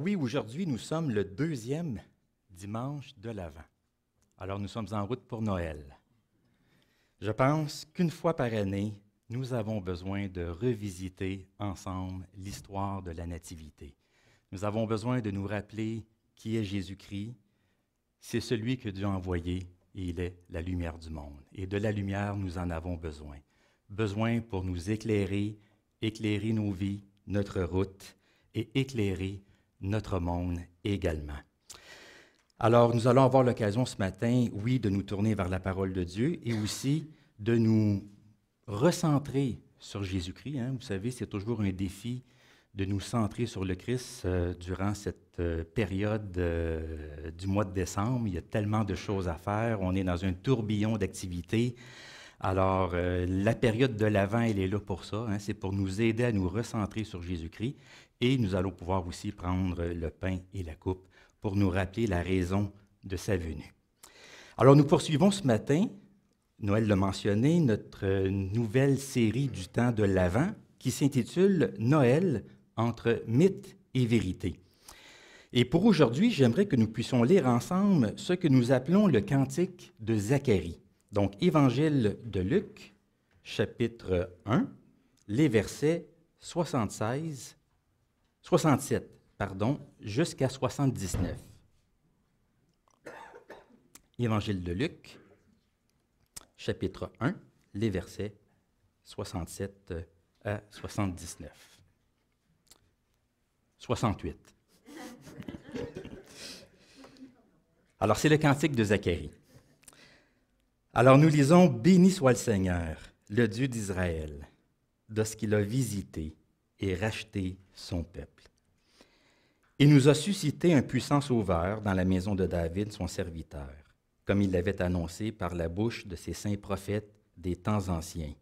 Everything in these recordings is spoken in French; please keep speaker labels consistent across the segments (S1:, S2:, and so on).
S1: Oui, aujourd'hui, nous sommes le deuxième dimanche de l'Avent. Alors, nous sommes en route pour Noël. Je pense qu'une fois par année, nous avons besoin de revisiter ensemble l'histoire de la Nativité. Nous avons besoin de nous rappeler qui est Jésus-Christ. C'est celui que Dieu a envoyé et il est la lumière du monde. Et de la lumière, nous en avons besoin. Besoin pour nous éclairer, éclairer nos vies, notre route et éclairer notre monde également. Alors, nous allons avoir l'occasion ce matin, oui, de nous tourner vers la parole de Dieu et aussi de nous recentrer sur Jésus-Christ. Vous savez, c'est toujours un défi de nous centrer sur le Christ durant cette période du mois de décembre. Il y a tellement de choses à faire. On est dans un tourbillon d'activités. Alors, la période de l'Avent, elle est là pour ça. C'est pour nous aider à nous recentrer sur Jésus-Christ. Et nous allons pouvoir aussi prendre le pain et la coupe pour nous rappeler la raison de sa venue. Alors, nous poursuivons ce matin, Noël l'a mentionné, notre nouvelle série du temps de l'Avent qui s'intitule « Noël entre mythe et vérité ». Et pour aujourd'hui, j'aimerais que nous puissions lire ensemble ce que nous appelons le cantique de Zacharie. Donc, Évangile de Luc, chapitre 1, les versets 67, jusqu'à 79. Évangile de Luc, chapitre 1, les versets 67 à 79. 68. Alors, c'est le cantique de Zacharie. Alors, nous lisons « Béni soit le Seigneur, le Dieu d'Israël, de ce qu'il a visité et racheté son peuple. Il nous a suscité un puissant sauveur dans la maison de David, son serviteur, comme il l'avait annoncé par la bouche de ses saints prophètes des temps anciens.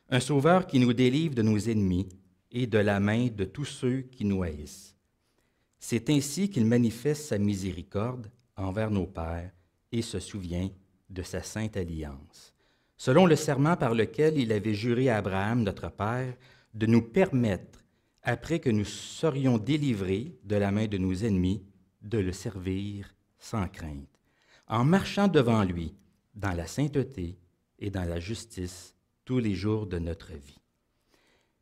S1: Un sauveur qui nous délivre de nos ennemis et de la main de tous ceux qui nous haïssent. C'est ainsi qu'il manifeste sa miséricorde envers nos pères et se souvient de sa sainte alliance, selon le serment par lequel il avait juré à Abraham, notre père, de nous permettre, après que nous serions délivrés de la main de nos ennemis, de le servir sans crainte, en marchant devant lui dans la sainteté et dans la justice tous les jours de notre vie.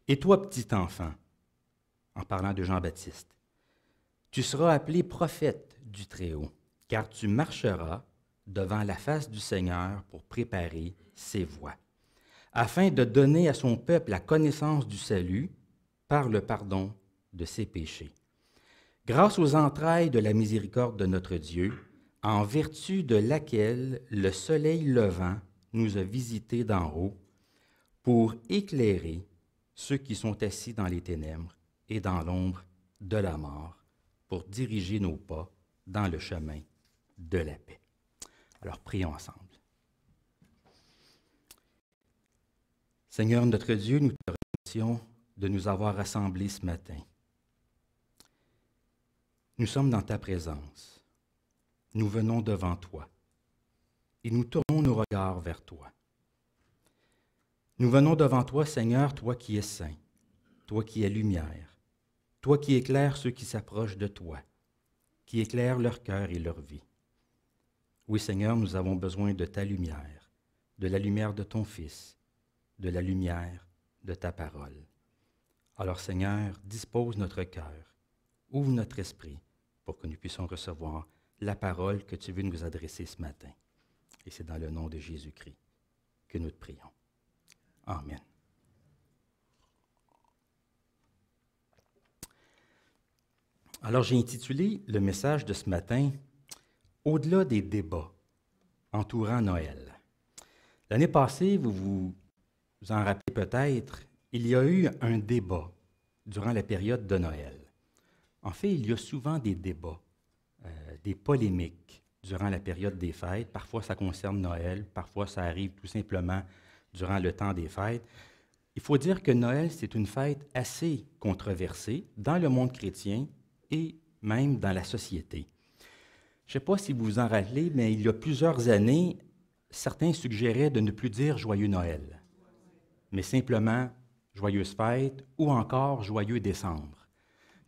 S1: Et toi, petit enfant, en parlant de Jean-Baptiste, tu seras appelé prophète du Très-Haut, car tu marcheras devant la face du Seigneur pour préparer ses voies, afin de donner à son peuple la connaissance du salut par le pardon de ses péchés. Grâce aux entrailles de la miséricorde de notre Dieu, en vertu de laquelle le soleil levant nous a visités d'en haut, pour éclairer ceux qui sont assis dans les ténèbres et dans l'ombre de la mort, pour diriger nos pas dans le chemin de la paix. Alors, prions ensemble. Seigneur notre Dieu, nous te remercions de nous avoir rassemblés ce matin. Nous sommes dans ta présence. Nous venons devant toi et nous tournons nos regards vers toi. Nous venons devant toi, Seigneur, toi qui es saint, toi qui es lumière, toi qui éclaires ceux qui s'approchent de toi, qui éclaires leur cœur et leur vie. Oui, Seigneur, nous avons besoin de ta lumière, de la lumière de ton Fils, de la lumière de ta parole. Alors, Seigneur, dispose notre cœur, ouvre notre esprit pour que nous puissions recevoir la parole que tu veux nous adresser ce matin. Et c'est dans le nom de Jésus-Christ que nous te prions. Amen. Alors, j'ai intitulé le message de ce matin « Au-delà des débats entourant Noël ». L'année passée, vous vous en rappelez peut-être, il y a eu un débat durant la période de Noël. En fait, il y a souvent des débats, des polémiques durant la période des fêtes. Parfois, ça concerne Noël, parfois, ça arrive tout simplement durant le temps des fêtes. Il faut dire que Noël, c'est une fête assez controversée dans le monde chrétien et même dans la société. Je ne sais pas si vous vous en rappelez, mais il y a plusieurs années, certains suggéraient de ne plus dire « Joyeux Noël », mais simplement « Joyeuse fête » ou encore « Joyeux décembre ».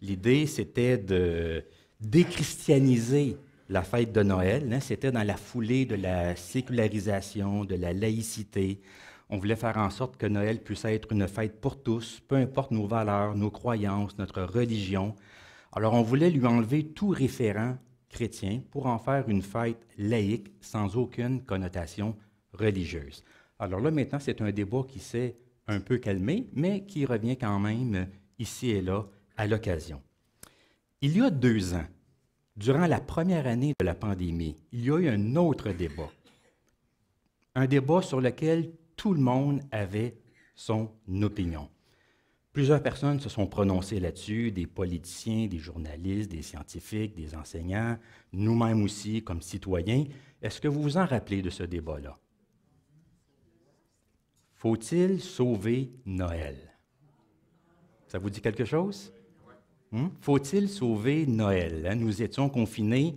S1: L'idée, c'était de déchristianiser la fête de Noël. Hein. C'était dans la foulée de la sécularisation, de la laïcité. On voulait faire en sorte que Noël puisse être une fête pour tous, peu importe nos valeurs, nos croyances, notre religion. Alors, on voulait lui enlever tout référent chrétien pour en faire une fête laïque sans aucune connotation religieuse. Alors là, maintenant, c'est un débat qui s'est un peu calmé, mais qui revient quand même ici et là à l'occasion. Il y a 2 ans, durant la première année de la pandémie, il y a eu un autre débat. Un débat sur lequel tout le monde avait son opinion. Plusieurs personnes se sont prononcées là-dessus, des politiciens, des journalistes, des scientifiques, des enseignants, nous-mêmes aussi comme citoyens. Est-ce que vous vous en rappelez de ce débat-là? Faut-il sauver Noël? Ça vous dit quelque chose? Faut-il sauver Noël? Hein? Nous étions confinés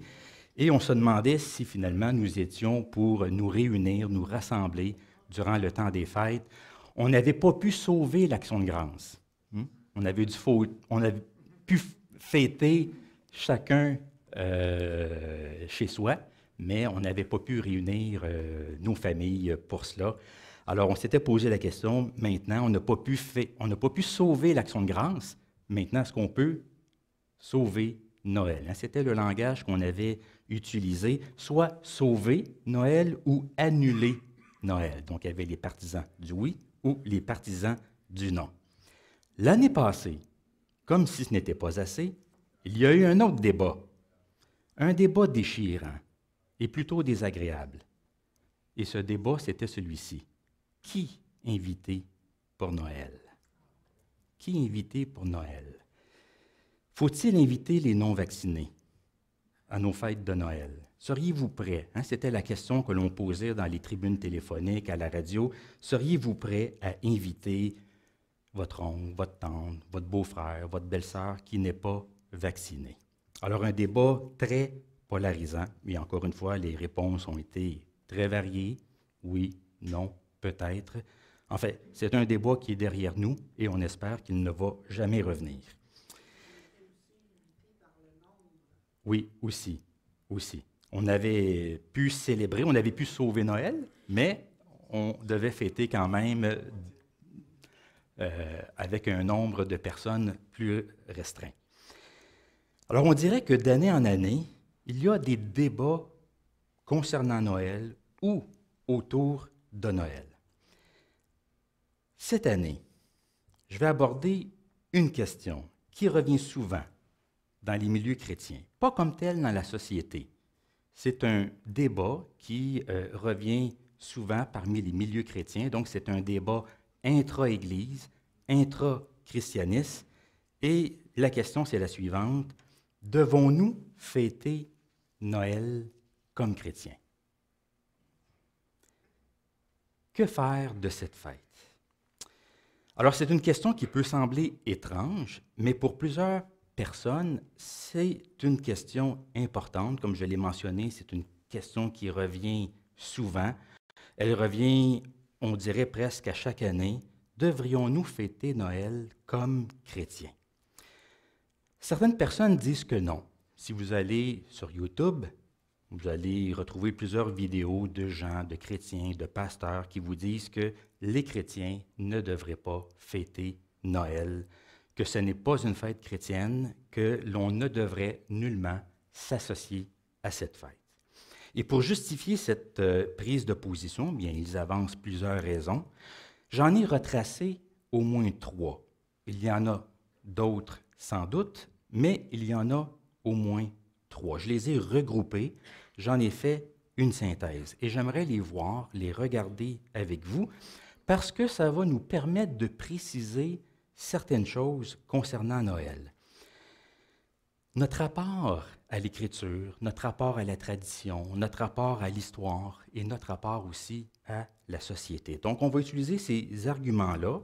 S1: et on se demandait si finalement nous étions pour nous réunir, nous rassembler durant le temps des fêtes. On n'avait pas pu sauver l'Action de grâce. On avait pu fêter chacun chez soi, mais on n'avait pas pu réunir nos familles pour cela. Alors, on s'était posé la question, maintenant, on n'a pas pu sauver l'Action de grâce. Maintenant, est-ce qu'on peut sauver Noël? Hein? C'était le langage qu'on avait utilisé, soit sauver Noël ou annuler Noël. Donc, il y avait les partisans du oui ou les partisans du non. L'année passée, comme si ce n'était pas assez, il y a eu un autre débat. Un débat déchirant et plutôt désagréable. Et ce débat, c'était celui-ci. Qui inviter pour Noël? Qui inviter pour Noël? Faut-il inviter les non-vaccinés à nos fêtes de Noël? Seriez-vous prêts? Hein, c'était la question que l'on posait dans les tribunes téléphoniques, à la radio. Seriez-vous prêts à inviter votre oncle, votre tante, votre beau-frère, votre belle-sœur qui n'est pas vacciné? Alors, un débat très polarisant, mais encore une fois, les réponses ont été très variées. Oui, non, peut-être. En fait, c'est un débat qui est derrière nous et on espère qu'il ne va jamais revenir. Oui, aussi. On avait pu célébrer, on avait pu sauver Noël, mais on devait fêter quand même avec un nombre de personnes plus restreint. Alors, on dirait que d'année en année, il y a des débats concernant Noël ou autour de Noël. Cette année, je vais aborder une question qui revient souvent dans les milieux chrétiens, pas comme tel dans la société. C'est un débat qui revient souvent parmi les milieux chrétiens, donc c'est un débat intra-Église, intra-christianisme, et la question c'est la suivante: devons-nous fêter Noël comme chrétiens? Que faire de cette fête? Alors, c'est une question qui peut sembler étrange, mais pour plusieurs personnes, c'est une question importante. Comme je l'ai mentionné, c'est une question qui revient souvent. Elle revient, on dirait presque à chaque année. Devrions-nous fêter Noël comme chrétiens? Certaines personnes disent que non. Si vous allez sur YouTube, vous allez retrouver plusieurs vidéos de gens, de chrétiens, de pasteurs qui vous disent que les chrétiens ne devraient pas fêter Noël, que ce n'est pas une fête chrétienne, que l'on ne devrait nullement s'associer à cette fête. Et pour justifier cette prise de position, bien, ils avancent plusieurs raisons. J'en ai retracé au moins 3. Il y en a d'autres sans doute, mais il y en a au moins 3. Je les ai regroupés, j'en ai fait une synthèse et j'aimerais les voir, les regarder avec vous parce que ça va nous permettre de préciser certaines choses concernant Noël. Notre rapport à l'Écriture, notre rapport à la tradition, notre rapport à l'histoire et notre rapport aussi à la société. Donc, on va utiliser ces arguments-là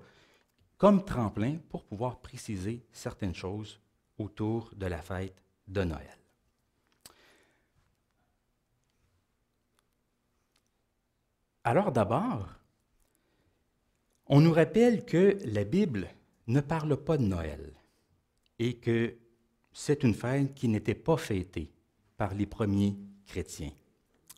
S1: comme tremplin pour pouvoir préciser certaines choses autour de la fête de Noël. Alors d'abord, on nous rappelle que la Bible ne parle pas de Noël et que c'est une fête qui n'était pas fêtée par les premiers chrétiens.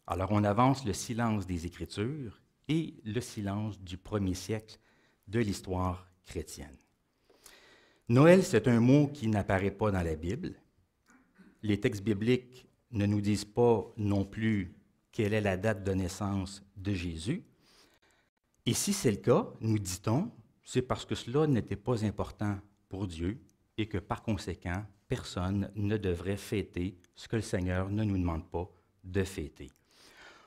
S1: Alors on avance le silence des Écritures et le silence du premier siècle de l'histoire chrétienne. Noël, c'est un mot qui n'apparaît pas dans la Bible. Les textes bibliques ne nous disent pas non plus quelle est la date de naissance de Jésus. Et si c'est le cas, nous dit-on, c'est parce que cela n'était pas important pour Dieu et que par conséquent, personne ne devrait fêter ce que le Seigneur ne nous demande pas de fêter.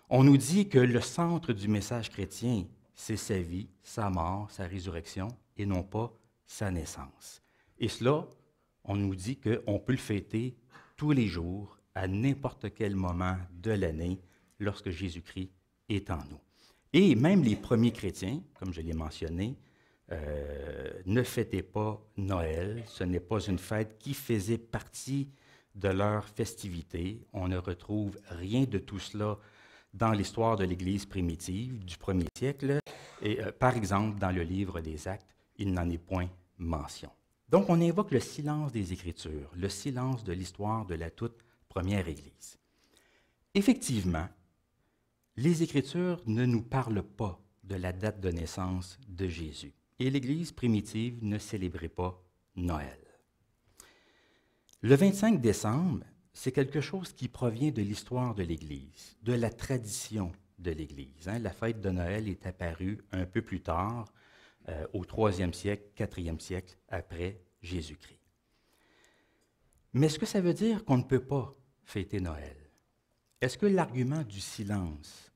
S1: On nous dit que le centre du message chrétien, c'est sa vie, sa mort, sa résurrection, et non pas sa naissance. Et cela, on nous dit qu'on peut le fêter tous les jours, à n'importe quel moment de l'année, lorsque Jésus-Christ est en nous. Et même les premiers chrétiens, comme je l'ai mentionné, ne fêtaient pas Noël. Ce n'est pas une fête qui faisait partie de leur festivité. On ne retrouve rien de tout cela dans l'histoire de l'Église primitive du premier siècle. Et par exemple, dans le livre des Actes, il n'en est point mention. Donc, on invoque le silence des Écritures, le silence de l'histoire de la toute première Église. Effectivement, les Écritures ne nous parlent pas de la date de naissance de Jésus. Et l'Église primitive ne célébrait pas Noël. Le 25 décembre, c'est quelque chose qui provient de l'histoire de l'Église, de la tradition de l'Église. La fête de Noël est apparue un peu plus tard, au 3e siècle, 4e siècle après Jésus-Christ. Mais est-ce que ça veut dire qu'on ne peut pas fêter Noël? Est-ce que l'argument du silence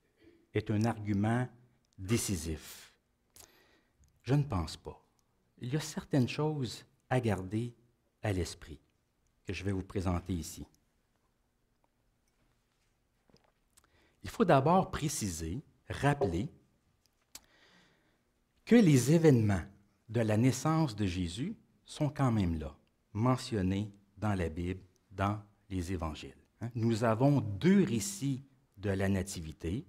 S1: est un argument décisif? Je ne pense pas. Il y a certaines choses à garder à l'esprit que je vais vous présenter ici. Il faut d'abord préciser, rappeler que les événements de la naissance de Jésus sont quand même là, mentionnés dans la Bible, dans les Évangiles. Nous avons 2 récits de la Nativité,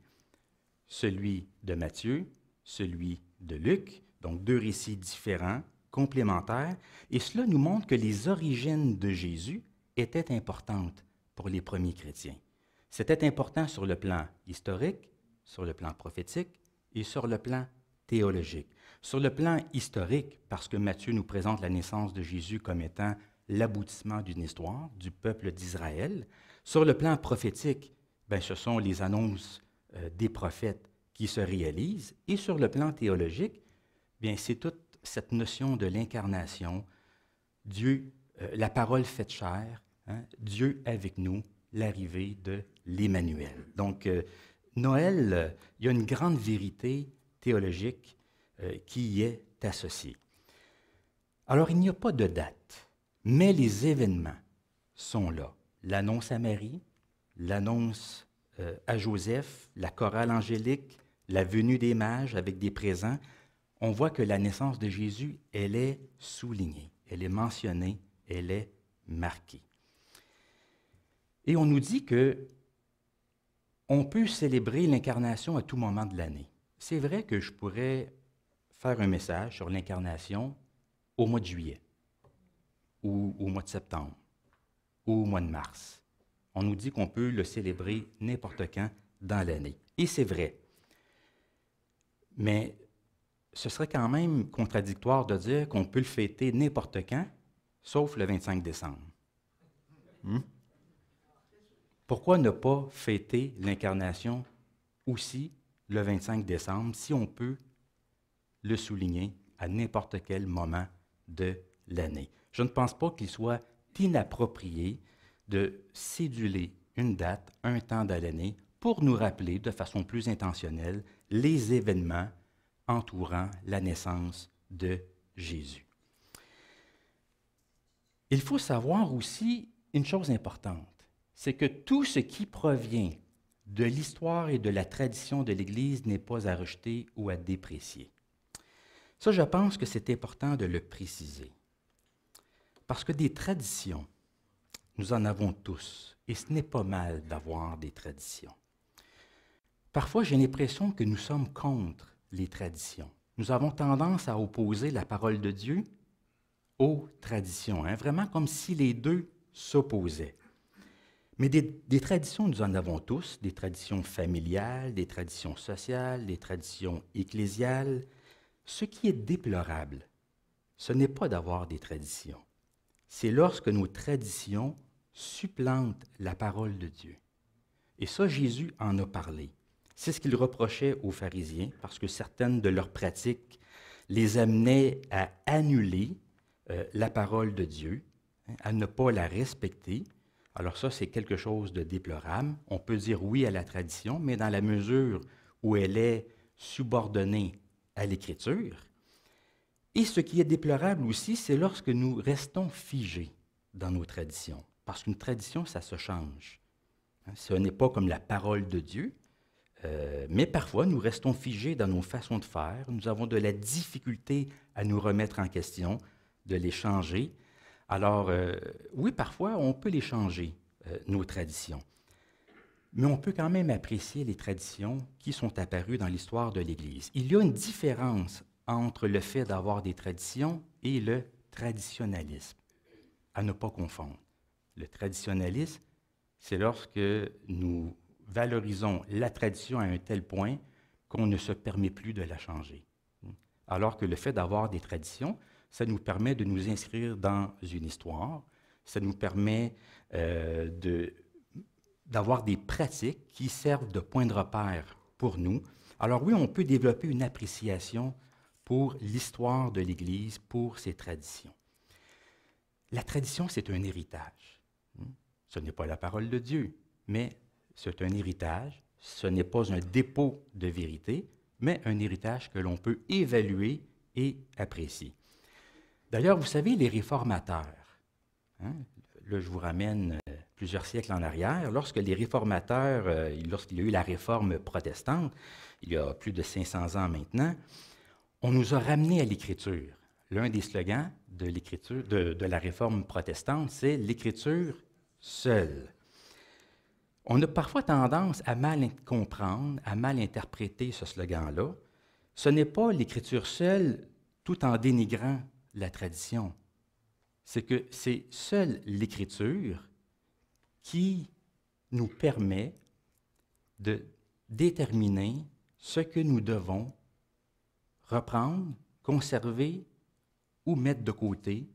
S1: celui de Matthieu, celui de Luc, donc 2 récits différents, complémentaires, et cela nous montre que les origines de Jésus étaient importantes pour les premiers chrétiens. C'était important sur le plan historique, sur le plan prophétique et sur le plan théologique. Sur le plan historique, parce que Matthieu nous présente la naissance de Jésus comme étant l'aboutissement d'une histoire du peuple d'Israël. Sur le plan prophétique, ce sont les annonces des prophètes qui se réalisent. Et sur le plan théologique, c'est toute cette notion de l'incarnation, Dieu, la parole faite chair, Dieu avec nous, l'arrivée de l'Emmanuel. Donc, Noël, il y a une grande vérité théologique qui y est associée. Alors, il n'y a pas de date, mais les événements sont là. L'annonce à Marie, l'annonce à Joseph, la chorale angélique, la venue des mages avec des présents. On voit que la naissance de Jésus, elle est soulignée, elle est mentionnée, elle est marquée. Et on nous dit que on peut célébrer l'incarnation à tout moment de l'année. C'est vrai que je pourrais faire un message sur l'incarnation au mois de juillet, ou au mois de septembre, ou au mois de mars. On nous dit qu'on peut le célébrer n'importe quand dans l'année. Et c'est vrai. Mais ce serait quand même contradictoire de dire qu'on peut le fêter n'importe quand, sauf le 25 décembre. Pourquoi ne pas fêter l'incarnation aussi le 25 décembre si on peut le souligner à n'importe quel moment de l'année? Je ne pense pas qu'il soit inapproprié de céduler une date, un temps de l'année, pour nous rappeler de façon plus intentionnelle les événements entourant la naissance de Jésus. Il faut savoir aussi une chose importante, c'est que tout ce qui provient de l'histoire et de la tradition de l'Église n'est pas à rejeter ou à déprécier. Ça, je pense que c'est important de le préciser. Parce que des traditions, nous en avons tous, et ce n'est pas mal d'avoir des traditions. Parfois, j'ai l'impression que nous sommes contre les traditions. Nous avons tendance à opposer la parole de Dieu aux traditions, vraiment comme si les deux s'opposaient. Mais des traditions, nous en avons tous, des traditions familiales, des traditions sociales, des traditions ecclésiales. Ce qui est déplorable, ce n'est pas d'avoir des traditions. C'est lorsque nos traditions supplantent la parole de Dieu. Et ça, Jésus en a parlé. C'est ce qu'il reprochait aux pharisiens, parce que certaines de leurs pratiques les amenaient à annuler la parole de Dieu, à ne pas la respecter. Alors ça, c'est quelque chose de déplorable. On peut dire oui à la tradition, mais dans la mesure où elle est subordonnée à l'Écriture. Et ce qui est déplorable aussi, c'est lorsque nous restons figés dans nos traditions. Parce qu'une tradition, ça se change. Ce n'est pas comme la parole de Dieu, mais parfois nous restons figés dans nos façons de faire. Nous avons de la difficulté à nous remettre en question, de les changer. Alors, oui, parfois, on peut les changer, nos traditions. Mais on peut quand même apprécier les traditions qui sont apparues dans l'histoire de l'Église. Il y a une différence entre le fait d'avoir des traditions et le traditionnalisme, à ne pas confondre. Le traditionnalisme, c'est lorsque nous valorisons la tradition à un tel point qu'on ne se permet plus de la changer. Alors que le fait d'avoir des traditions, ça nous permet de nous inscrire dans une histoire, ça nous permet d'avoir des pratiques qui servent de point de repère pour nous. Alors oui, on peut développer une appréciation pour l'histoire de l'Église, pour ses traditions. La tradition, c'est un héritage. Ce n'est pas la parole de Dieu, mais c'est un héritage. Ce n'est pas un dépôt de vérité, mais un héritage que l'on peut évaluer et apprécier. D'ailleurs, vous savez, les réformateurs, là je vous ramène plusieurs siècles en arrière, lorsque les réformateurs, lorsqu'il y a eu la réforme protestante, il y a plus de 500 ans maintenant, on nous a ramenés à l'Écriture. L'un des slogans de l'Écriture, de la réforme protestante, c'est « l'Écriture seule ». On a parfois tendance à mal comprendre, à mal interpréter ce slogan-là. Ce n'est pas l'Écriture seule tout en dénigrant la tradition. C'est que c'est seule l'Écriture qui nous permet de déterminer ce que nous devons reprendre, conserver ou mettre de côté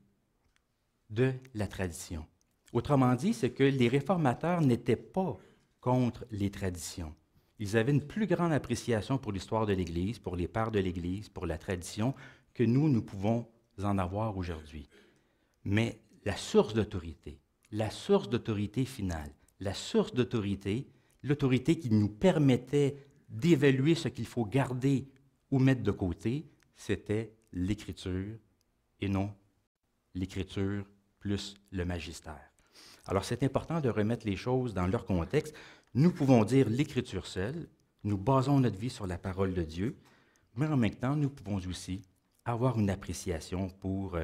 S1: de la tradition. Autrement dit, c'est que les réformateurs n'étaient pas contre les traditions. Ils avaient une plus grande appréciation pour l'histoire de l'Église, pour les pères de l'Église, pour la tradition, que nous pouvons en avoir aujourd'hui. Mais la source d'autorité finale, la source d'autorité, l'autorité qui nous permettait d'évaluer ce qu'il faut garder ou mettre de côté, c'était l'Écriture et non l'Écriture plus le magistère. Alors, c'est important de remettre les choses dans leur contexte. Nous pouvons dire l'Écriture seule, nous basons notre vie sur la parole de Dieu, mais en même temps, nous pouvons aussi avoir une appréciation pour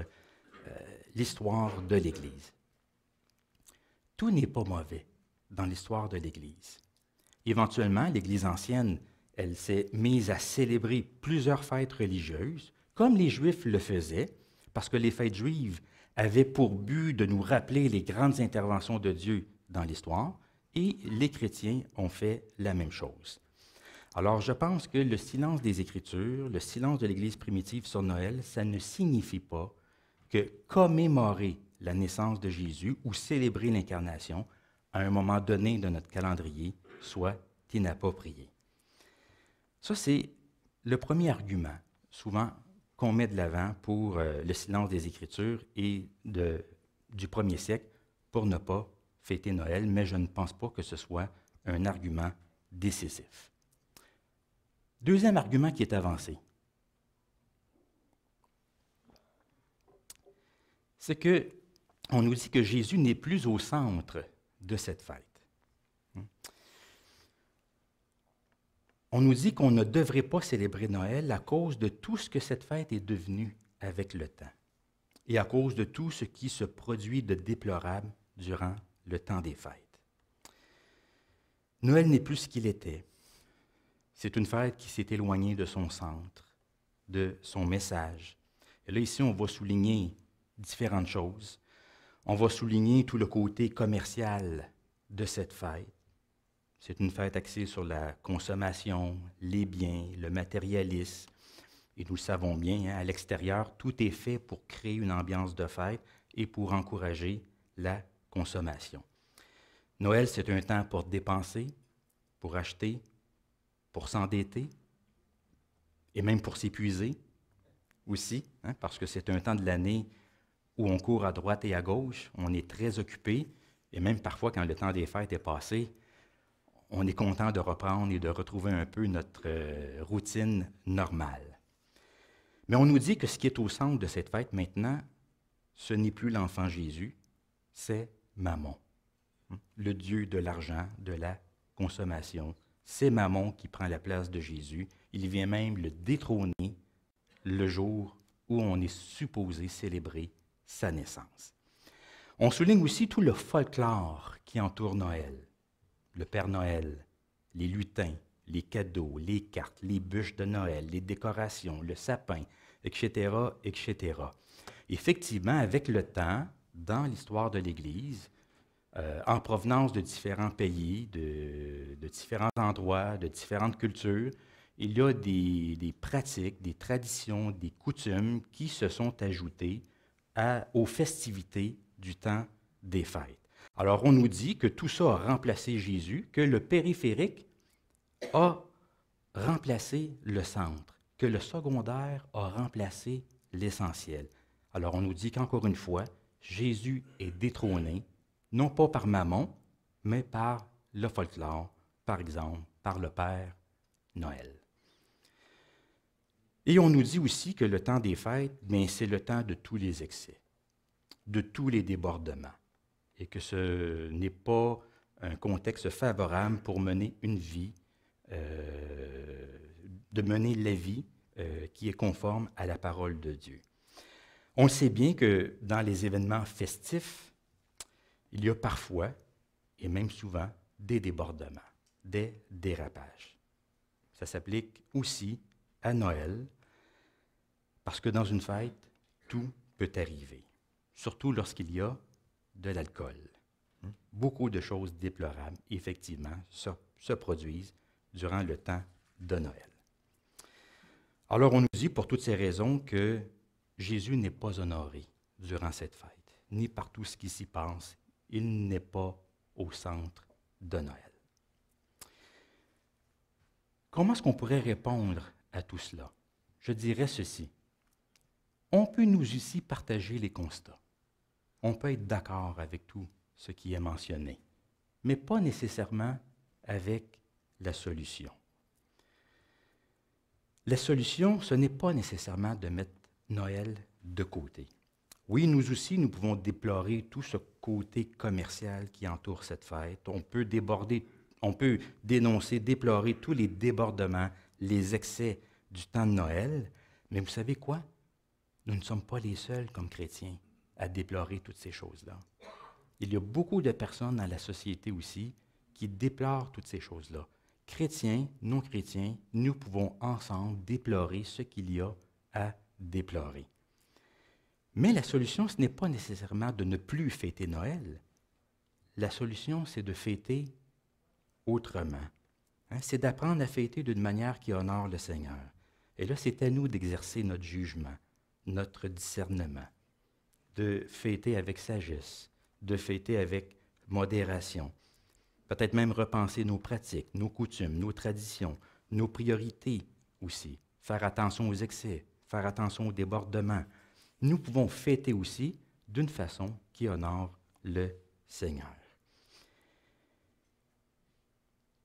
S1: l'histoire de l'Église. Tout n'est pas mauvais dans l'histoire de l'Église. Éventuellement, l'Église ancienne, elle s'est mise à célébrer plusieurs fêtes religieuses, comme les Juifs le faisaient, parce que les fêtes juives avaient pour but de nous rappeler les grandes interventions de Dieu dans l'histoire, et les chrétiens ont fait la même chose. Alors, je pense que le silence des Écritures, le silence de l'Église primitive sur Noël, ça ne signifie pas que commémorer la naissance de Jésus ou célébrer l'incarnation à un moment donné de notre calendrier soit inapproprié. Ça, c'est le premier argument, souvent, qu'on met de l'avant pour le silence des Écritures et du premier siècle pour ne pas fêter Noël, mais je ne pense pas que ce soit un argument décisif. Deuxième argument qui est avancé, c'est qu'on nous dit que Jésus n'est plus au centre de cette fête. On nous dit qu'on ne devrait pas célébrer Noël à cause de tout ce que cette fête est devenue avec le temps et à cause de tout ce qui se produit de déplorable durant le temps des fêtes. Noël n'est plus ce qu'il était. C'est une fête qui s'est éloignée de son centre, de son message. Et là, ici, on va souligner différentes choses. On va souligner tout le côté commercial de cette fête. C'est une fête axée sur la consommation, les biens, le matérialisme. Et nous le savons bien, à l'extérieur, tout est fait pour créer une ambiance de fête et pour encourager la consommation. Noël, c'est un temps pour dépenser, pour acheter, pour s'endetter et même pour s'épuiser aussi, parce que c'est un temps de l'année où on court à droite et à gauche, on est très occupé, et même parfois quand le temps des fêtes est passé, on est content de reprendre et de retrouver un peu notre routine normale. Mais on nous dit que ce qui est au centre de cette fête maintenant, ce n'est plus l'enfant Jésus, c'est Mammon, le dieu de l'argent, de la consommation. C'est Mammon qui prend la place de Jésus. Il vient même le détrôner le jour où on est supposé célébrer sa naissance. On souligne aussi tout le folklore qui entoure Noël. Le Père Noël, les lutins, les cadeaux, les cartes, les bûches de Noël, les décorations, le sapin, etc., etc. Effectivement, avec le temps, dans l'histoire de l'Église, en provenance de différents pays, de différents endroits, de différentes cultures, il y a des pratiques, des traditions, des coutumes qui se sont ajoutées aux festivités du temps des fêtes. Alors, on nous dit que tout ça a remplacé Jésus, que le périphérique a remplacé le centre, que le secondaire a remplacé l'essentiel. Alors, on nous dit qu'encore une fois, Jésus est détrôné, non pas par Mammon, mais par le folklore, par exemple, par le Père Noël. Et on nous dit aussi que le temps des fêtes, c'est le temps de tous les excès, de tous les débordements, et que ce n'est pas un contexte favorable pour mener une vie, de mener la vie qui est conforme à la parole de Dieu. On sait bien que dans les événements festifs, il y a parfois, et même souvent, des débordements, des dérapages. Ça s'applique aussi à Noël, parce que dans une fête, tout peut arriver, surtout lorsqu'il y a de l'alcool. Beaucoup de choses déplorables, effectivement, se produisent durant le temps de Noël. Alors, on nous dit pour toutes ces raisons que Jésus n'est pas honoré durant cette fête, ni par tout ce qui s'y passe. Il n'est pas au centre de Noël. Comment est-ce qu'on pourrait répondre à tout cela? Je dirais ceci. On peut nous aussi partager les constats. On peut être d'accord avec tout ce qui est mentionné, mais pas nécessairement avec la solution. La solution, ce n'est pas nécessairement de mettre Noël de côté. Oui, nous aussi, nous pouvons déplorer tout ce côté commercial qui entoure cette fête. On peut dénoncer, déplorer tous les débordements, les excès du temps de Noël. Mais vous savez quoi? Nous ne sommes pas les seuls comme chrétiens à déplorer toutes ces choses-là. Il y a beaucoup de personnes dans la société aussi qui déplorent toutes ces choses-là. Chrétiens, non chrétiens, nous pouvons ensemble déplorer ce qu'il y a à déplorer. Mais la solution, ce n'est pas nécessairement de ne plus fêter Noël. La solution, c'est de fêter autrement. C'est d'apprendre à fêter d'une manière qui honore le Seigneur. Et là, c'est à nous d'exercer notre jugement, notre discernement, de fêter avec sagesse, de fêter avec modération, peut-être même repenser nos pratiques, nos coutumes, nos traditions, nos priorités aussi, faire attention aux excès, faire attention aux débordements. Nous pouvons fêter aussi d'une façon qui honore le Seigneur.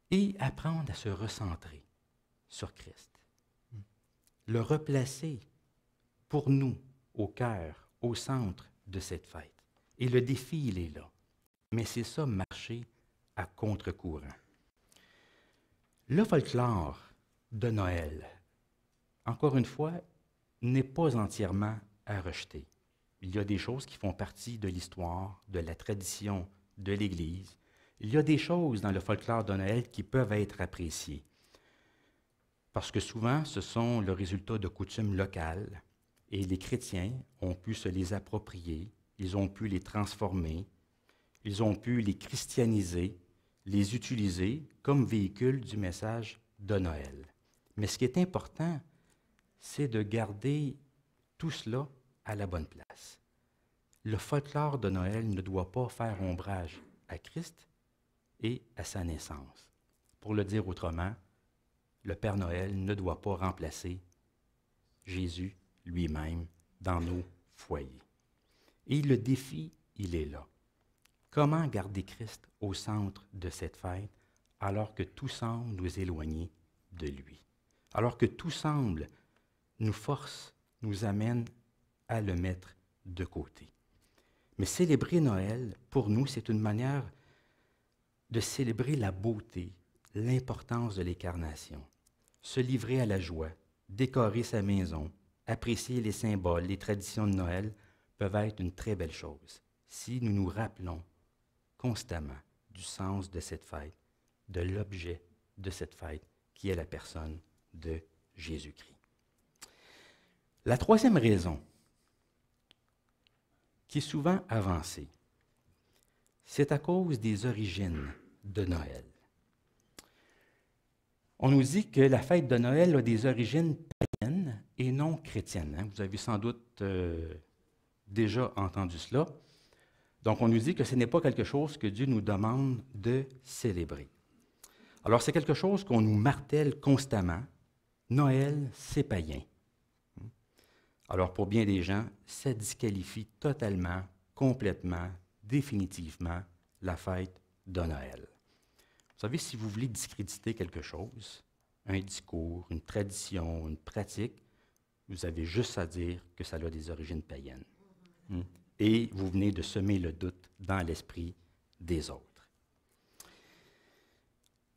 S1: Et apprendre à se recentrer sur Christ. Le replacer pour nous au cœur, au centre de cette fête. Et le défi, il est là. Mais c'est ça, marcher à contre-courant. Le folklore de Noël, encore une fois, n'est pas entièrement à rejeter. Il y a des choses qui font partie de l'histoire, de la tradition de l'Église. Il y a des choses dans le folklore de Noël qui peuvent être appréciées. Parce que souvent, ce sont le résultat de coutumes locales et les chrétiens ont pu se les approprier. ils ont pu les transformer, ils ont pu les christianiser, les utiliser comme véhicule du message de Noël. Mais ce qui est important, c'est de garder tout cela à la bonne place. Le folklore de Noël ne doit pas faire ombrage à Christ et à sa naissance. Pour le dire autrement, le Père Noël ne doit pas remplacer Jésus lui-même dans nos foyers. Et le défi, il est là. Comment garder Christ au centre de cette fête alors que tout semble nous éloigner de lui? Alors que tout semble nous force, nous amène à le mettre de côté. Mais célébrer Noël, pour nous, c'est une manière de célébrer la beauté, l'importance de l'incarnation, se livrer à la joie, décorer sa maison, apprécier les symboles, les traditions de Noël peuvent être une très belle chose si nous nous rappelons constamment du sens de cette fête, de l'objet de cette fête qui est la personne de Jésus-Christ. La troisième raison, qui est souvent avancée, c'est à cause des origines de Noël. On nous dit que la fête de Noël a des origines païennes et non chrétiennes. Vous avez sans doute déjà entendu cela. Donc, on nous dit que ce n'est pas quelque chose que Dieu nous demande de célébrer. Alors, c'est quelque chose qu'on nous martèle constamment. Noël, c'est païen. Alors, pour bien des gens, ça disqualifie totalement, complètement, définitivement la fête de Noël. Vous savez, si vous voulez discréditer quelque chose, un discours, une tradition, une pratique, vous avez juste à dire que ça a des origines païennes. Et vous venez de semer le doute dans l'esprit des autres.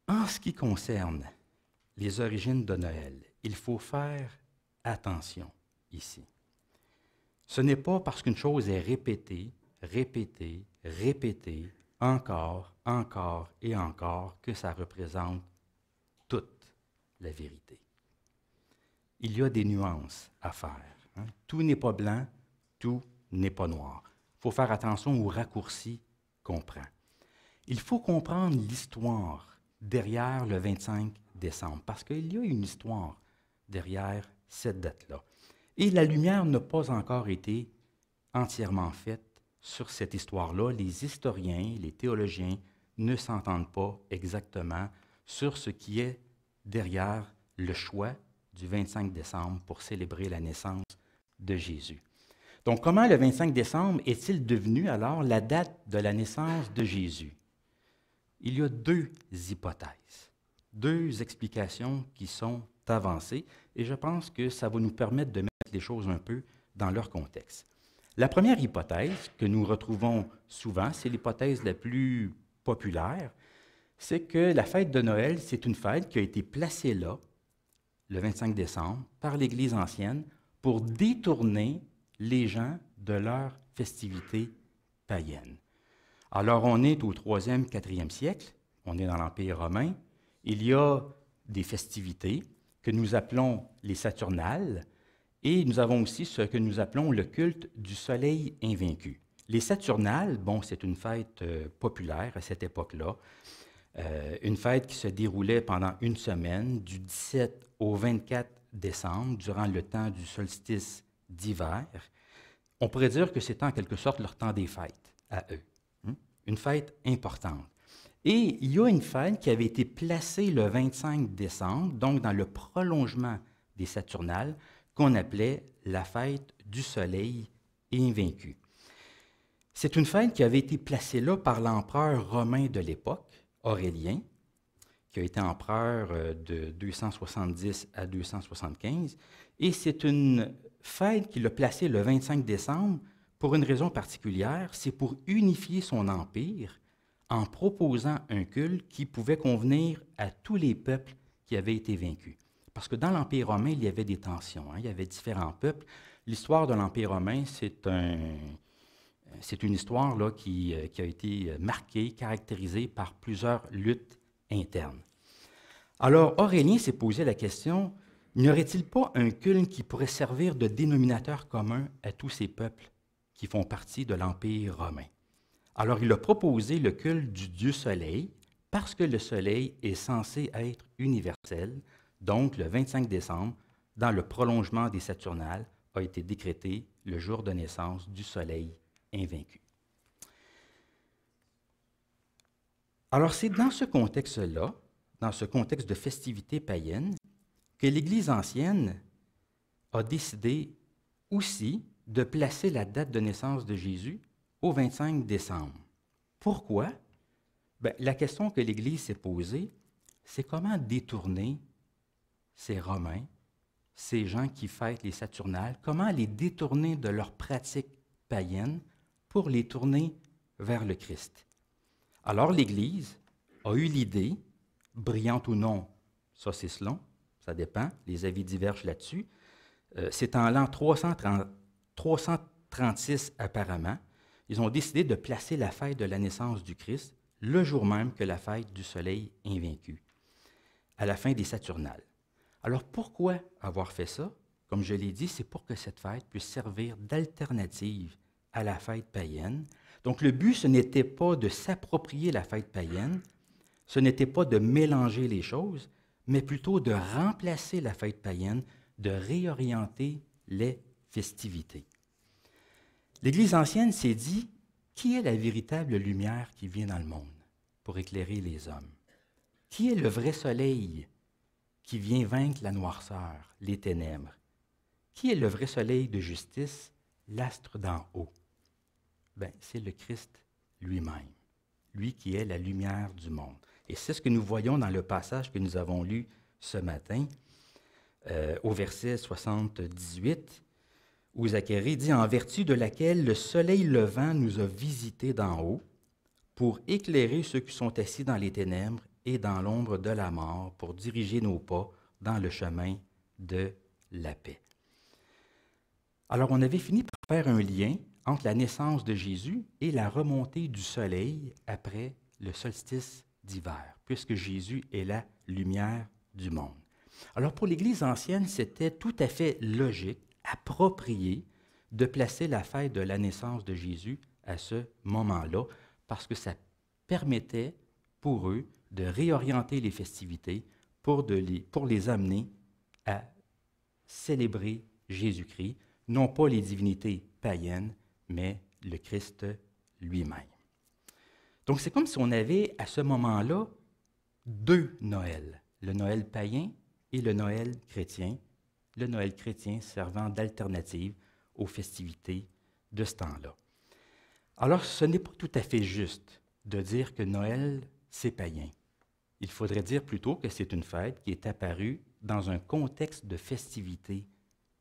S1: En ce qui concerne les origines de Noël, il faut faire attention ici. Ce n'est pas parce qu'une chose est répétée, répétée, répétée, encore, encore et encore, que ça représente toute la vérité. Il y a des nuances à faire. Tout n'est pas blanc, tout n'est pas noir. Il faut faire attention aux raccourcis qu'on prend. Il faut comprendre l'histoire derrière le 25 décembre, parce qu'il y a une histoire derrière cette date-là. Et la lumière n'a pas encore été entièrement faite sur cette histoire-là. Les historiens, les théologiens ne s'entendent pas exactement sur ce qui est derrière le choix du 25 décembre pour célébrer la naissance de Jésus. Donc, comment le 25 décembre est-il devenu alors la date de la naissance de Jésus? Il y a deux hypothèses, deux explications qui sont avancées, et je pense que ça va nous permettre de mettre les choses un peu dans leur contexte. La première hypothèse que nous retrouvons souvent, c'est l'hypothèse la plus populaire, c'est que la fête de Noël, c'est une fête qui a été placée là, le 25 décembre, par l'Église ancienne, pour détourner les gens de leur festivité païenne. Alors, on est au 3e, 4e siècle, on est dans l'Empire romain, il y a des festivités que nous appelons les Saturnales, et nous avons aussi ce que nous appelons le culte du soleil invaincu. Les Saturnales, bon, c'est une fête populaire à cette époque-là, une fête qui se déroulait pendant une semaine, du 17 au 24 décembre, durant le temps du solstice d'hiver. On pourrait dire que c'était en quelque sorte leur temps des fêtes à eux. Une fête importante. Et il y a une fête qui avait été placée le 25 décembre, donc dans le prolongement des Saturnales, qu'on appelait la fête du soleil invaincu. C'est une fête qui avait été placée là par l'empereur romain de l'époque, Aurélien, qui a été empereur de 270 à 275, et c'est une fête qu'il a placée le 25 décembre pour une raison particulière, c'est pour unifier son empire en proposant un culte qui pouvait convenir à tous les peuples qui avaient été vaincus. Parce que dans l'Empire romain, il y avait des tensions, il y avait différents peuples. L'histoire de l'Empire romain, c'est une histoire là, qui a été marquée, caractérisée par plusieurs luttes internes. Alors, Aurélien s'est posé la question, n'y aurait-il pas un culte qui pourrait servir de dénominateur commun à tous ces peuples qui font partie de l'Empire romain. Alors, il a proposé le culte du dieu Soleil parce que le Soleil est censé être universel. Donc, le 25 décembre, dans le prolongement des Saturnales, a été décrété le jour de naissance du Soleil invaincu. Alors, c'est dans ce contexte-là, dans ce contexte de festivité païenne, que l'Église ancienne a décidé aussi de placer la date de naissance de Jésus au 25 décembre. Pourquoi? Bien, la question que l'Église s'est posée, c'est comment détourner ces Romains, ces gens qui fêtent les Saturnales, comment les détourner de leurs pratiques païennes pour les tourner vers le Christ. Alors l'Église a eu l'idée, brillante ou non, ça c'est selon, ça dépend, les avis divergent là-dessus. C'est en l'an 336 apparemment, ils ont décidé de placer la fête de la naissance du Christ le jour même que la fête du Soleil invaincu, à la fin des Saturnales. Alors pourquoi avoir fait ça? Comme je l'ai dit, c'est pour que cette fête puisse servir d'alternative à la fête païenne. Donc le but, ce n'était pas de s'approprier la fête païenne, ce n'était pas de mélanger les choses, mais plutôt de remplacer la fête païenne, de réorienter les festivités. L'Église ancienne s'est dit, qui est la véritable lumière qui vient dans le monde pour éclairer les hommes? Qui est le vrai soleil qui vient vaincre la noirceur, les ténèbres? Qui est le vrai soleil de justice, l'astre d'en haut? Bien, c'est le Christ lui-même, lui qui est la lumière du monde. Et c'est ce que nous voyons dans le passage que nous avons lu ce matin, au verset 78, où Zacharie dit « En vertu de laquelle le soleil levant nous a visités d'en haut, pour éclairer ceux qui sont assis dans les ténèbres et dans l'ombre de la mort, pour diriger nos pas dans le chemin de la paix. » Alors, on avait fini par faire un lien entre la naissance de Jésus et la remontée du soleil après le solstice d'hiver, puisque Jésus est la lumière du monde. Alors, pour l'Église ancienne, c'était tout à fait logique, approprié, de placer la fête de la naissance de Jésus à ce moment-là, parce que ça permettait pour eux de réorienter les festivités pour les amener à célébrer Jésus-Christ, non pas les divinités païennes, mais le Christ lui-même. Donc, c'est comme si on avait à ce moment-là deux Noëls, le Noël païen et le Noël chrétien servant d'alternative aux festivités de ce temps-là. Alors, ce n'est pas tout à fait juste de dire que Noël, c'est païen. Il faudrait dire plutôt que c'est une fête qui est apparue dans un contexte de festivité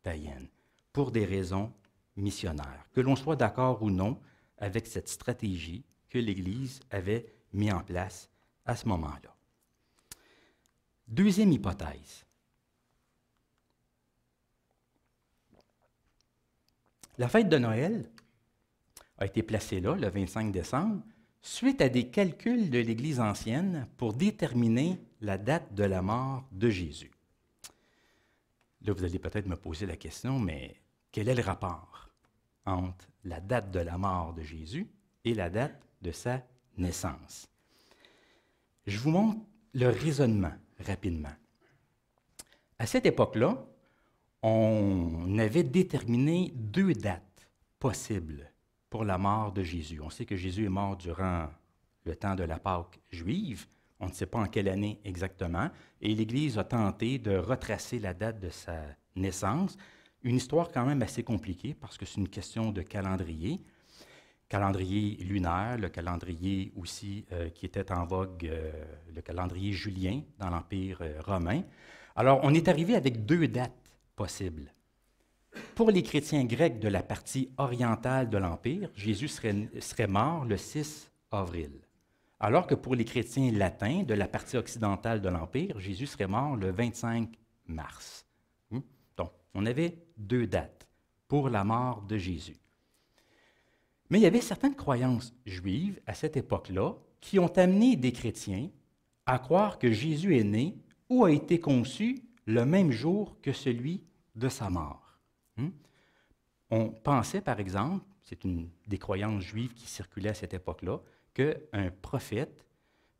S1: païenne, pour des raisons missionnaires, que l'on soit d'accord ou non avec cette stratégie que l'Église avait mise en place à ce moment-là. Deuxième hypothèse. La fête de Noël a été placée là, le 25 décembre, suite à des calculs de l'Église ancienne pour déterminer la date de la mort de Jésus. Là, vous allez peut-être me poser la question, mais quel est le rapport entre la date de la mort de Jésus et la date de sa naissance? Je vous montre le raisonnement rapidement. À cette époque-là, on avait déterminé deux dates possibles pour la mort de Jésus. On sait que Jésus est mort durant le temps de la Pâque juive. On ne sait pas en quelle année exactement. Et l'Église a tenté de retracer la date de sa naissance. Une histoire quand même assez compliquée parce que c'est une question de calendrier. Calendrier lunaire, le calendrier aussi qui était en vogue, le calendrier julien dans l'Empire romain. Alors, on est arrivé avec deux dates possibles. Pour les chrétiens grecs de la partie orientale de l'Empire, Jésus serait mort le 6 avril. Alors que pour les chrétiens latins de la partie occidentale de l'Empire, Jésus serait mort le 25 mars. Donc, on avait deux dates pour la mort de Jésus. Mais il y avait certaines croyances juives à cette époque-là qui ont amené des chrétiens à croire que Jésus est né ou a été conçu le même jour que celui de sa mort. On pensait, par exemple, c'est une des croyances juives qui circulaient à cette époque-là, qu'un prophète,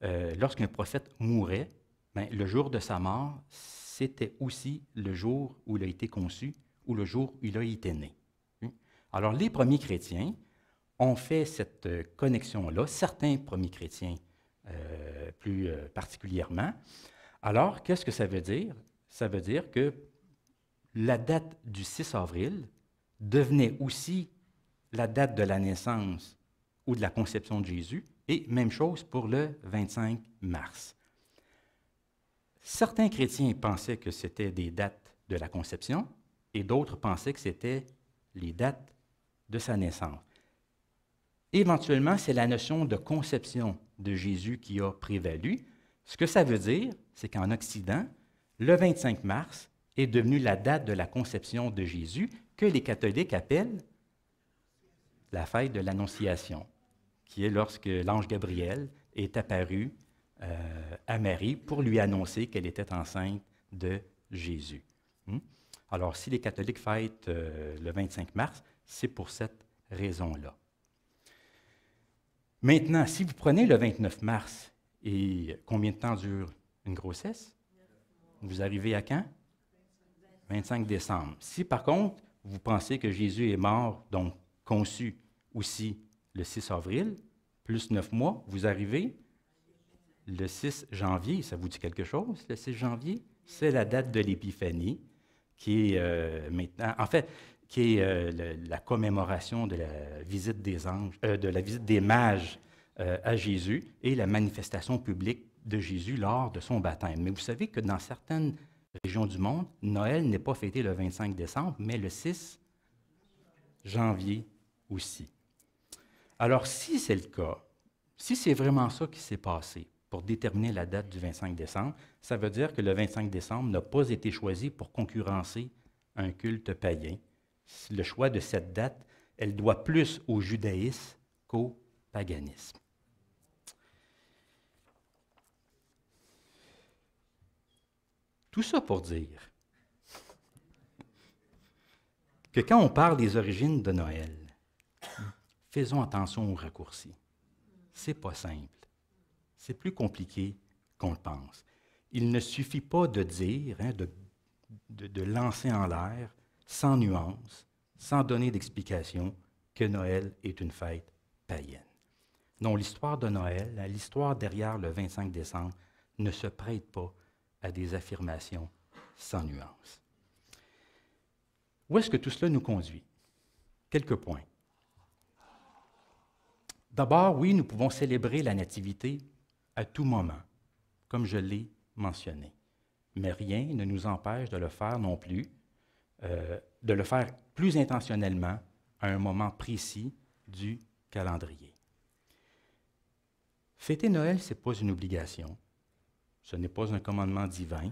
S1: lorsqu'un prophète mourait, ben, le jour de sa mort, c'était aussi le jour où il a été conçu ou le jour où il a été né. Alors, les premiers chrétiens ont fait cette connexion-là, certains premiers chrétiens plus particulièrement. Alors, qu'est-ce que ça veut dire? Ça veut dire que la date du 6 avril devenait aussi la date de la naissance ou de la conception de Jésus, et même chose pour le 25 mars. Certains chrétiens pensaient que c'était des dates de la conception, et d'autres pensaient que c'était les dates de sa naissance. Éventuellement, c'est la notion de conception de Jésus qui a prévalu. Ce que ça veut dire, c'est qu'en Occident, le 25 mars est devenu la date de la conception de Jésus, que les catholiques appellent la fête de l'Annonciation, qui est lorsque l'ange Gabriel est apparu à Marie pour lui annoncer qu'elle était enceinte de Jésus. Alors, si les catholiques fêtent le 25 mars, c'est pour cette raison-là. Maintenant, si vous prenez le 29 mars, et combien de temps dure une grossesse? Vous arrivez à quand? 25 décembre. Si par contre, vous pensez que Jésus est mort, donc conçu aussi le 6 avril, plus 9 mois, vous arrivez le 6 janvier. Ça vous dit quelque chose, le 6 janvier? C'est la date de l'Épiphanie, qui est maintenant, en fait, qui est la commémoration de la visite des anges, de la visite des mages à Jésus et la manifestation publique de Jésus lors de son baptême. Mais vous savez que dans certaines régions du monde, Noël n'est pas fêté le 25 décembre, mais le 6 janvier aussi. Alors, si c'est le cas, si c'est vraiment ça qui s'est passé pour déterminer la date du 25 décembre, ça veut dire que le 25 décembre n'a pas été choisi pour concurrencer un culte païen. Le choix de cette date, elle doit plus au judaïsme qu'au paganisme. Tout ça pour dire que quand on parle des origines de Noël, faisons attention aux raccourcis. C'est pas simple. C'est plus compliqué qu'on le pense. Il ne suffit pas de dire, de lancer en l'air, sans nuance, sans donner d'explication, que Noël est une fête païenne. Non, l'histoire de Noël, l'histoire derrière le 25 décembre, ne se prête pas à des affirmations sans nuance. Où est-ce que tout cela nous conduit? Quelques points. D'abord, oui, nous pouvons célébrer la nativité à tout moment, comme je l'ai mentionné. Mais rien ne nous empêche de le faire non plus, de le faire plus intentionnellement à un moment précis du calendrier. Fêter Noël, ce n'est pas une obligation, ce n'est pas un commandement divin.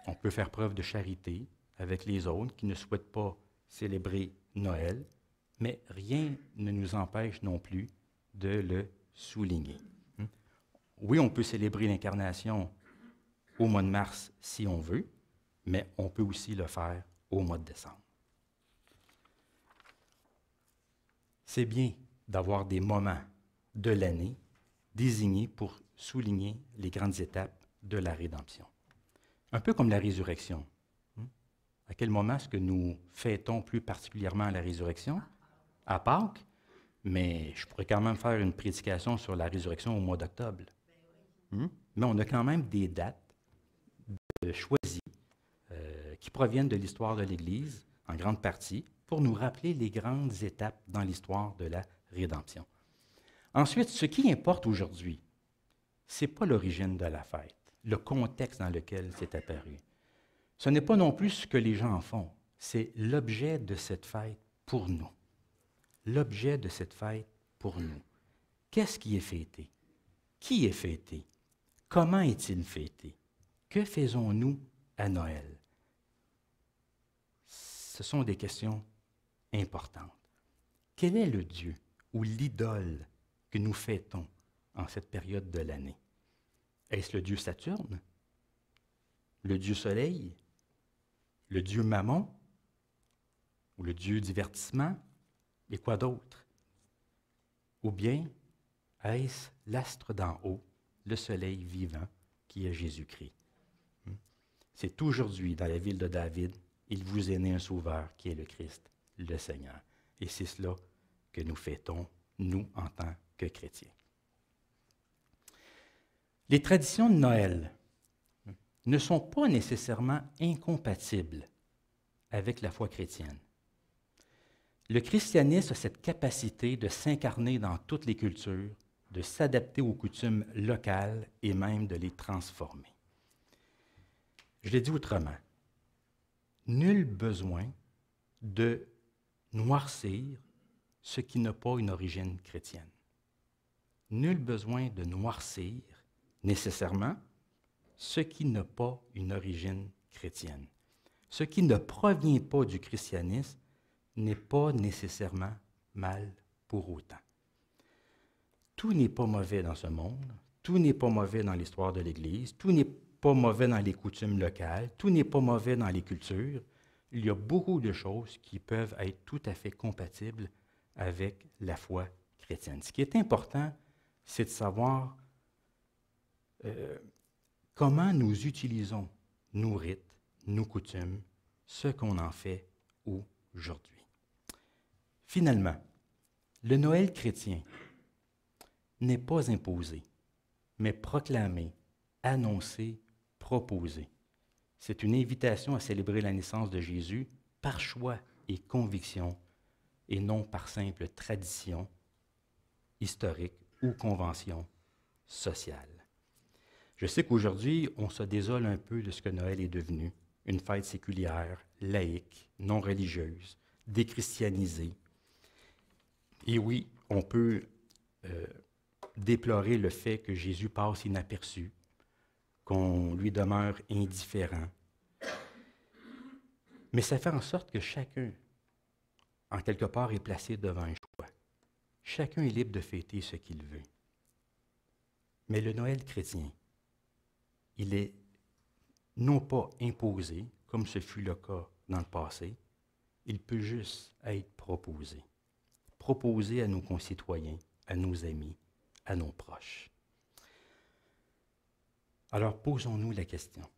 S1: On peut faire preuve de charité avec les autres qui ne souhaitent pas célébrer Noël, mais rien ne nous empêche non plus de le souligner. Oui, on peut célébrer l'incarnation au mois de mars si on veut, mais on peut aussi le faire au mois de décembre. C'est bien d'avoir des moments de l'année désignés pour souligner les grandes étapes de la rédemption. Un peu comme la résurrection. À quel moment est-ce que nous fêtons plus particulièrement la résurrection? À Pâques, mais je pourrais quand même faire une prédication sur la résurrection au mois d'octobre. Mais on a quand même des dates choisies qui proviennent de l'histoire de l'Église, en grande partie, pour nous rappeler les grandes étapes dans l'histoire de la rédemption. Ensuite, ce qui importe aujourd'hui, ce n'est pas l'origine de la fête, le contexte dans lequel c'est apparu. Ce n'est pas non plus ce que les gens en font, c'est l'objet de cette fête pour nous. L'objet de cette fête pour nous. Qu'est-ce qui est fêté? Qui est fêté? Comment est-il fêté? Que faisons-nous à Noël? Ce sont des questions importantes. Quel est le Dieu ou l'idole que nous fêtons en cette période de l'année? Est-ce le Dieu Saturne? Le Dieu Soleil? Le Dieu Mammon? Ou le Dieu Divertissement? Et quoi d'autre? Ou bien, est-ce l'astre d'en haut, le soleil vivant, qui est Jésus-Christ? C'est aujourd'hui, dans la ville de David, il vous est né un sauveur, qui est le Christ, le Seigneur. Et c'est cela que nous fêtons, nous, en tant que chrétiens. Les traditions de Noël ne sont pas nécessairement incompatibles avec la foi chrétienne. Le christianisme a cette capacité de s'incarner dans toutes les cultures, de s'adapter aux coutumes locales et même de les transformer. Je l'ai dit autrement, nul besoin de noircir ce qui n'a pas une origine chrétienne. Nul besoin de noircir nécessairement ce qui n'a pas une origine chrétienne. Ce qui ne provient pas du christianisme n'est pas nécessairement mal pour autant. Tout n'est pas mauvais dans ce monde, tout n'est pas mauvais dans l'histoire de l'Église, tout n'est pas mauvais dans les coutumes locales, tout n'est pas mauvais dans les cultures. Il y a beaucoup de choses qui peuvent être tout à fait compatibles avec la foi chrétienne. Ce qui est important, c'est de savoir comment nous utilisons nos rites, nos coutumes, ce qu'on en fait aujourd'hui. Finalement, le Noël chrétien n'est pas imposé, mais proclamé, annoncé, proposé. C'est une invitation à célébrer la naissance de Jésus par choix et conviction, et non par simple tradition historique ou convention sociale. Je sais qu'aujourd'hui, on se désole un peu de ce que Noël est devenu, une fête séculière, laïque, non religieuse, déchristianisée. Et oui, on peut déplorer le fait que Jésus passe inaperçu, qu'on lui demeure indifférent. Mais ça fait en sorte que chacun, en quelque part, est placé devant un choix. Chacun est libre de fêter ce qu'il veut. Mais le Noël chrétien, il est non pas imposé, comme ce fut le cas dans le passé, il peut juste être proposé. Proposé à nos concitoyens, à nos amis, à nos proches. Alors posons-nous la question.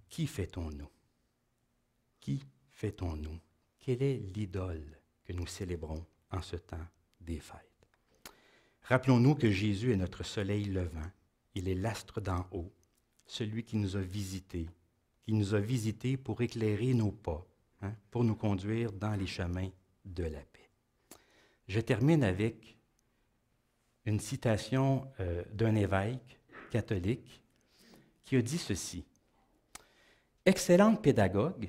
S1: Qui fêtons-nous? Qui fêtons-nous? Quelle est l'idole que nous célébrons en ce temps des fêtes? Rappelons-nous que Jésus est notre soleil levant. Il est l'astre d'en haut, celui qui nous a visités pour éclairer nos pas, pour nous conduire dans les chemins de la paix. Je termine avec une citation d'un évêque catholique qui a dit ceci. « Excellente pédagogue,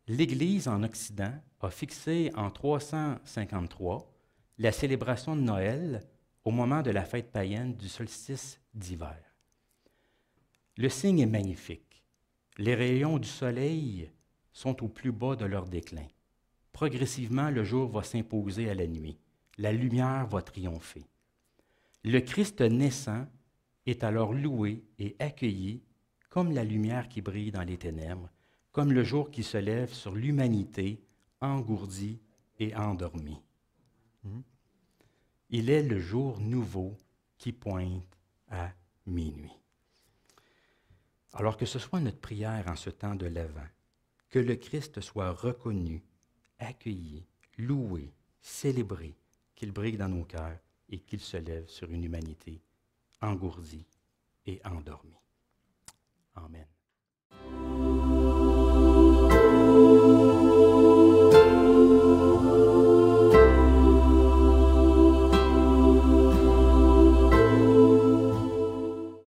S1: l'Église en Occident a fixé en 353 la célébration de Noël au moment de la fête païenne du solstice d'hiver. Le signe est magnifique. Les rayons du soleil sont au plus bas de leur déclin. Progressivement, le jour va s'imposer à la nuit. La lumière va triompher. Le Christ naissant est alors loué et accueilli comme la lumière qui brille dans les ténèbres, comme le jour qui se lève sur l'humanité engourdie et endormie. Il est le jour nouveau qui pointe à minuit. Alors que ce soit notre prière en ce temps de l'Avent, que le Christ soit reconnu, accueilli, loué, célébré, qu'il brille dans nos cœurs et qu'il se lève sur une humanité engourdie et endormie. Amen.